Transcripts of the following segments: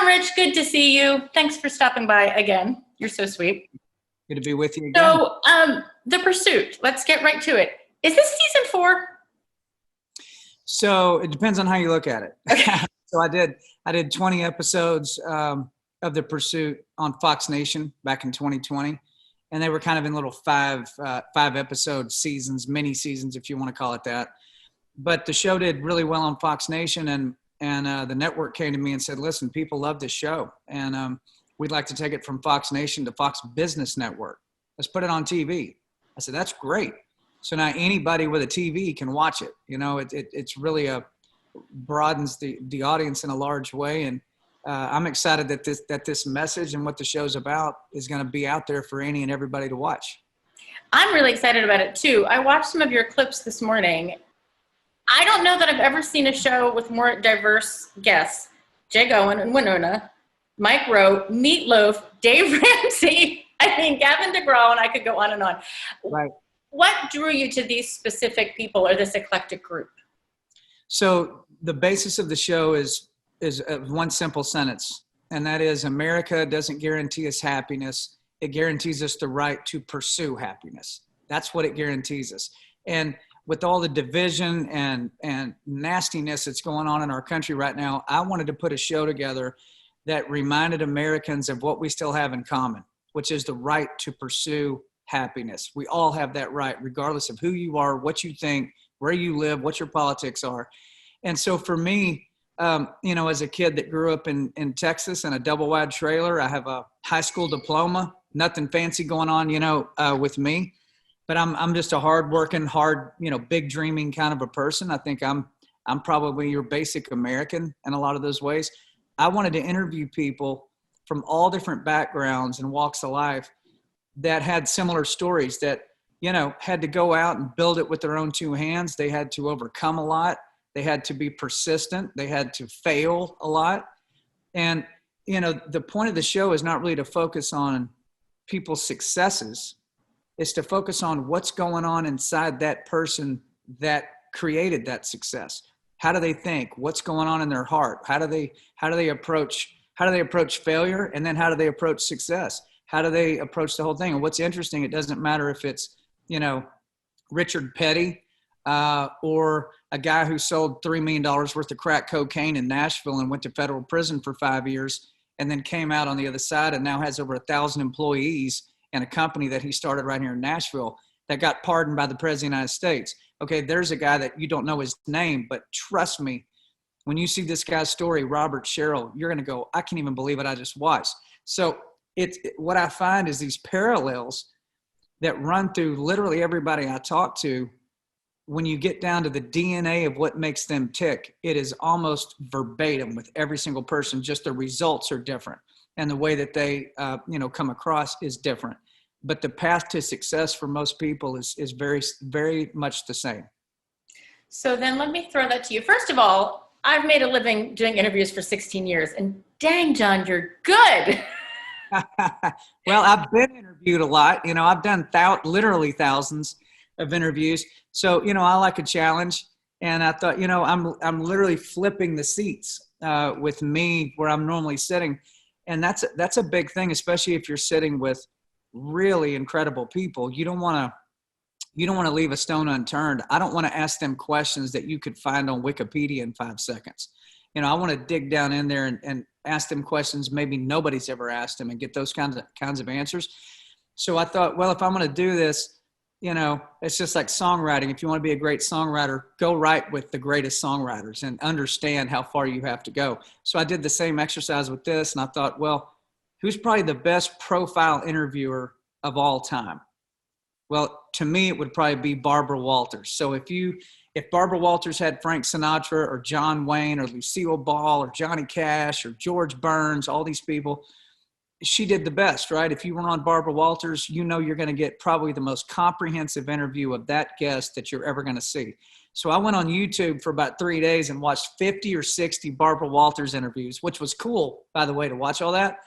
Rich. Good to see you. Thanks for stopping by again. You're so sweet. Good to be with you again. So, The Pursuit. Let's get right to it. Is this season 4? So it depends on how you look at it. Okay. So I did 20 episodes of The Pursuit on Fox Nation back in 2020, and they were kind of in little five episode seasons, mini seasons, if you want to call it that. But the show did really well on Fox Nation, and the network came to me and said, "Listen, people love this show, and we'd like to take it from Fox Nation to Fox Business Network. Let's put it on TV." I said, "That's great." So now anybody with a TV can watch it. You know, it's really broadens the audience in a large way, and I'm excited that this message and what the show's about is going to be out there for any and everybody to watch. I'm really excited about it too. I watched some of your clips this morning. I don't know that I've ever seen a show with more diverse guests. Jay Owen and Winona, Mike Rowe, Meatloaf, Dave Ramsey, Gavin DeGraw, and I could go on and on. Right. What drew you to these specific people or this eclectic group? So the basis of the show is one simple sentence, and that is America doesn't guarantee us happiness. It guarantees us the right to pursue happiness. That's what it guarantees us. And with all the division and nastiness that's going on in our country right now, I wanted to put a show together that reminded Americans of what we still have in common, which is the right to pursue happiness. We all have that right, regardless of who you are, what you think, where you live, what your politics are. And so for me, as a kid that grew up in Texas in a double wide trailer, I have a high school diploma, nothing fancy going on, with me, but I'm just a hardworking, big dreaming kind of a person. I think I'm probably your basic American in a lot of those ways. I wanted to interview people from all different backgrounds and walks of life that had similar stories that, had to go out and build it with their own two hands. They had to overcome a lot. They had to be persistent. They had to fail a lot. And, the point of the show is not really to focus on people's successes. It's to focus on what's going on inside that person that created that success. How do they think? What's going on in their heart? How do they approach failure? And then how do they approach success? How do they approach the whole thing? And what's interesting, it doesn't matter if it's, Richard Petty or a guy who sold $3 million worth of crack cocaine in Nashville and went to federal prison for 5 years and then came out on the other side and now has over 1,000 employees and a company that he started right here in Nashville that got pardoned by the President of the United States. Okay, there's a guy that you don't know his name, but trust me, when you see this guy's story, Robert Sherrill, you're going to go, I can't even believe what I just watched. So what I find is these parallels that run through literally everybody I talk to. When you get down to the DNA of what makes them tick, it is almost verbatim with every single person. Just the results are different, and the way that they, come across is different. But the path to success for most people is very, very much the same. So then let me throw that to you. First of all, I've made a living doing interviews for 16 years, and dang, John, you're good. Well, I've been interviewed a lot. I've done literally thousands of interviews. So, I like a challenge, and I thought, I'm literally flipping the seats with me where I'm normally sitting. And that's a big thing, especially if you're sitting with really incredible people. You don't want to leave a stone unturned. I don't want to ask them questions that you could find on Wikipedia in 5 seconds. I want to dig down in there and ask them questions maybe nobody's ever asked them and get those kinds of answers. So I thought, well, if I'm going to do this, it's just like songwriting. If you want to be a great songwriter, go write with the greatest songwriters and understand how far you have to go. So I did the same exercise with this, and I thought, well, who's probably the best profile interviewer of all time? Well, to me, it would probably be Barbara Walters. So if Barbara Walters had Frank Sinatra or John Wayne or Lucille Ball or Johnny Cash or George Burns, all these people, she did the best, right? If you were on Barbara Walters, you're going to get probably the most comprehensive interview of that guest that you're ever going to see. So I went on YouTube for about 3 days and watched 50 or 60 Barbara Walters interviews, which was cool, by the way, to watch all that.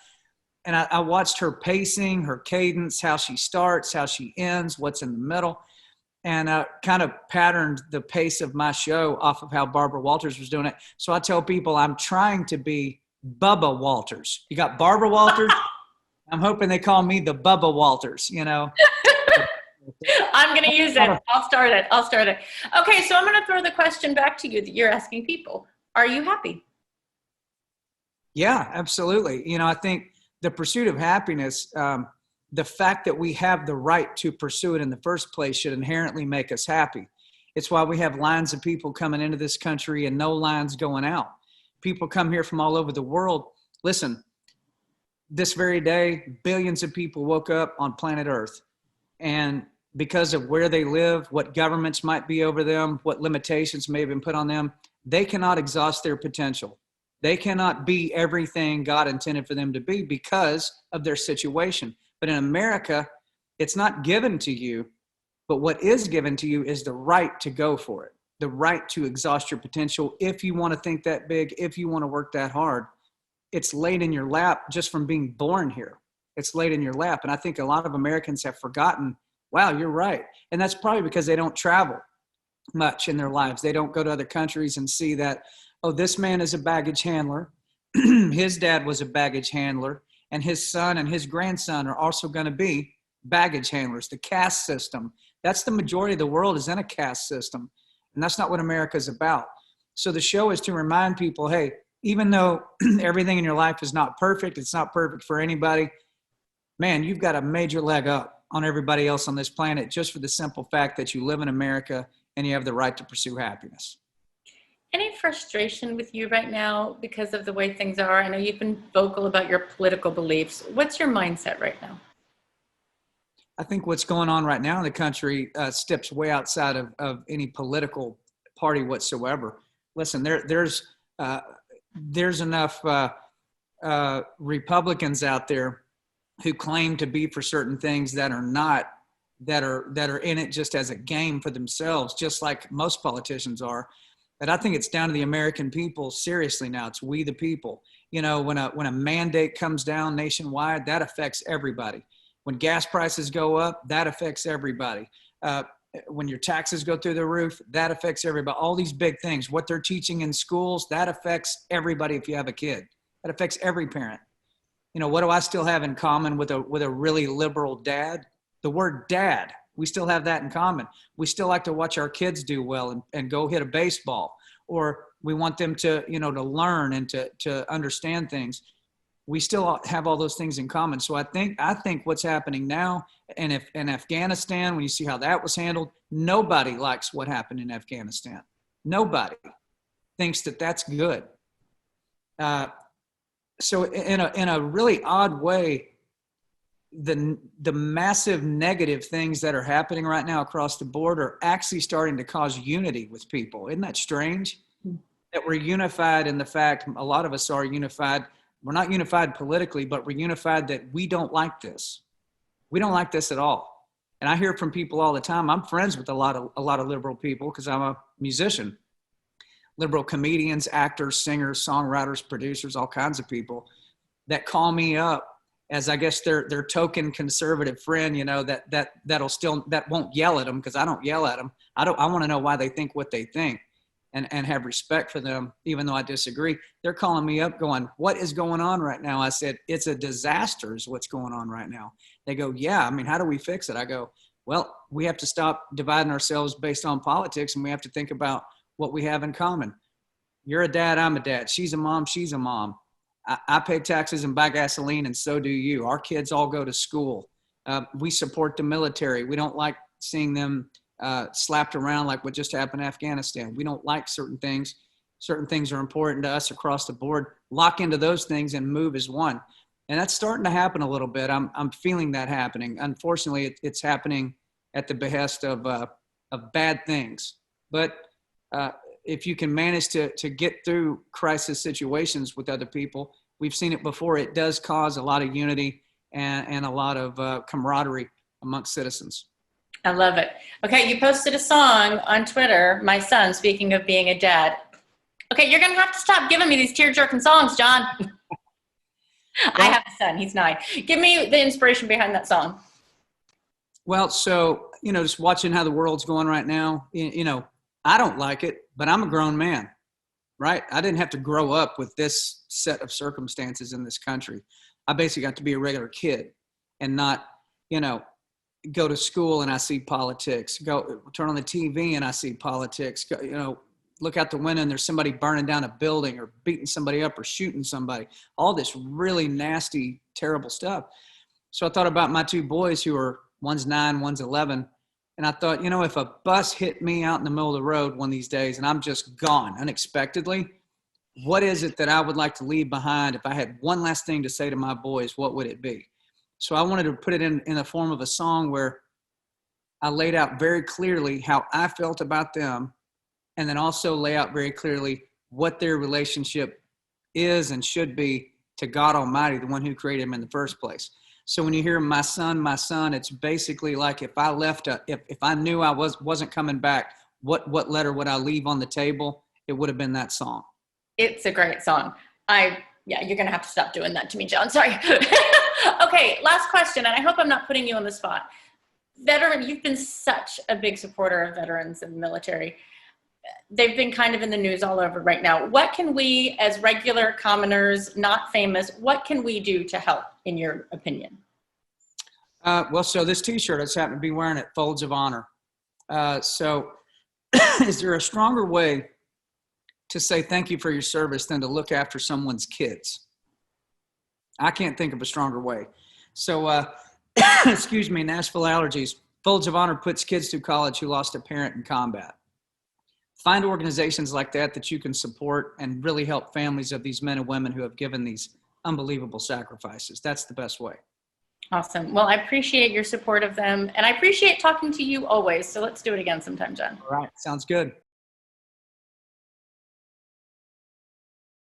And I watched her pacing, her cadence, how she starts, how she ends, what's in the middle, and kind of patterned the pace of my show off of how Barbara Walters was doing it. So I tell people I'm trying to be Bubba Walters. You got Barbara Walters. I'm hoping they call me the Bubba Walters, you know. I'm going to use it. I'll start it. Okay, so I'm going to throw the question back to you that you're asking people. Are you happy? Yeah, absolutely. You know, I think the pursuit of happiness, the fact that we have the right to pursue it in the first place should inherently make us happy. It's why we have lines of people coming into this country and no lines going out. People come here from all over the world. Listen, this very day, billions of people woke up on planet Earth. And because of where they live, what governments might be over them, what limitations may have been put on them, they cannot exhaust their potential. They cannot be everything God intended for them to be because of their situation. But in America, it's not given to you, but what is given to you is the right to go for it, the right to exhaust your potential. If you want to think that big, if you want to work that hard, it's laid in your lap just from being born here. It's laid in your lap. And I think a lot of Americans have forgotten, wow, you're right. And that's probably because they don't travel much in their lives. They don't go to other countries and see that, oh, this man is a baggage handler. His dad was a baggage handler, and his son and his grandson are also going to be baggage handlers. The caste system, that's the majority of the world is in a caste system. And that's not what America is about. So the show is to remind people, hey, even though everything in your life is not perfect, it's not perfect for anybody, man, you've got a major leg up on everybody else on this planet just for the simple fact that you live in America and you have the right to pursue happiness. Any frustration with you right now because of the way things are? I know you've been vocal about your political beliefs. What's your mindset right now? I think what's going on right now in the country steps way outside of any political party whatsoever. Listen, there's enough Republicans out there who claim to be for certain things that are not, that are in it just as a game for themselves, just like most politicians are. But I think it's down to the American people. Seriously, now it's we the people. You know, when a mandate comes down nationwide, that affects everybody. When gas prices go up, that affects everybody. When your taxes go through the roof, that affects everybody. All these big things, what they're teaching in schools, that affects everybody. If you have a kid, that affects every parent. You know, what do I still have in common with a really liberal dad? The word dad. We still have that in common. We still like to watch our kids do well and go hit a baseball, or we want them to, you know, to learn and to understand things. We still have all those things in common. So I think what's happening now, and if in Afghanistan, when you see how that was handled, nobody likes what happened in Afghanistan. Nobody thinks that that's good. So in a really odd way, the massive negative things that are happening right now across the board are actually starting to cause unity with people. Isn't that strange? That we're unified in the fact, a lot of us are unified. We're not unified politically, but we're unified that we don't like this. We don't like this at all. And I hear from people all the time. I'm friends with a lot of liberal people because I'm a musician. Liberal comedians, actors, singers, songwriters, producers, all kinds of people that call me up as, I guess, their token conservative friend, you know, that won't yell at them because I don't yell at them. I want to know why they think what they think and have respect for them, even though I disagree. They're calling me up going, what is going on right now? I said, it's a disaster is what's going on right now. They go, yeah, I mean, how do we fix it? I go, well, we have to stop dividing ourselves based on politics, and we have to think about what we have in common. You're a dad, I'm a dad. She's a mom, she's a mom. I pay taxes and buy gasoline, and so do you. Our kids all go to school. We support the military. We don't like seeing them slapped around like what just happened in Afghanistan. We don't like certain things. Certain things are important to us across the board. Lock into those things and move as one. And that's starting to happen a little bit. I'm feeling that happening. Unfortunately, it's happening at the behest of bad things. But if you can manage to get through crisis situations with other people, we've seen it before. It does cause a lot of unity and a lot of camaraderie amongst citizens. I love it. Okay, you posted a song on Twitter, my son, speaking of being a dad. Okay, you're going to have to stop giving me these tear-jerking songs, John. I have a son. He's 9. Give me the inspiration behind that song. Well, so, you know, just watching how the world's going right now, you know, I don't like it, but I'm a grown man, right? I didn't have to grow up with this set of circumstances in this country. I basically got to be a regular kid and not, you know, go to school and I see politics, go turn on the TV and I see politics, go, you know, look out the window and there's somebody burning down a building or beating somebody up or shooting somebody, all this really nasty, terrible stuff. So I thought about my two boys who are, one's 9, one's 11. And I thought, you know, if a bus hit me out in the middle of the road one of these days and I'm just gone unexpectedly, what is it that I would like to leave behind? If I had one last thing to say to my boys, what would it be? So I wanted to put it in the form of a song where I laid out very clearly how I felt about them, and then also lay out very clearly what their relationship is and should be to God Almighty, the one who created them in the first place. So when you hear my son, it's basically like if I left, if I knew I wasn't coming back, what letter would I leave on the table? It would have been that song. It's a great song. Yeah, you're going to have to stop doing that to me, John. Sorry. Okay, last question, and I hope I'm not putting you on the spot. Veteran, you've been such a big supporter of veterans in the military. They've been kind of in the news all over right now. What can we, as regular commoners, not famous, what can we do to help, in your opinion? Well, so this T-shirt, I just happen to be wearing it, Folds of Honor. So is there a stronger way to say thank you for your service than to look after someone's kids? I can't think of a stronger way. So, excuse me, Nashville allergies. Folds of Honor puts kids through college who lost a parent in combat. Find organizations like that you can support and really help families of these men and women who have given these unbelievable sacrifices. That's the best way. Awesome. Well, I appreciate your support of them, and I appreciate talking to you always. So let's do it again sometime, John. All right. Sounds good.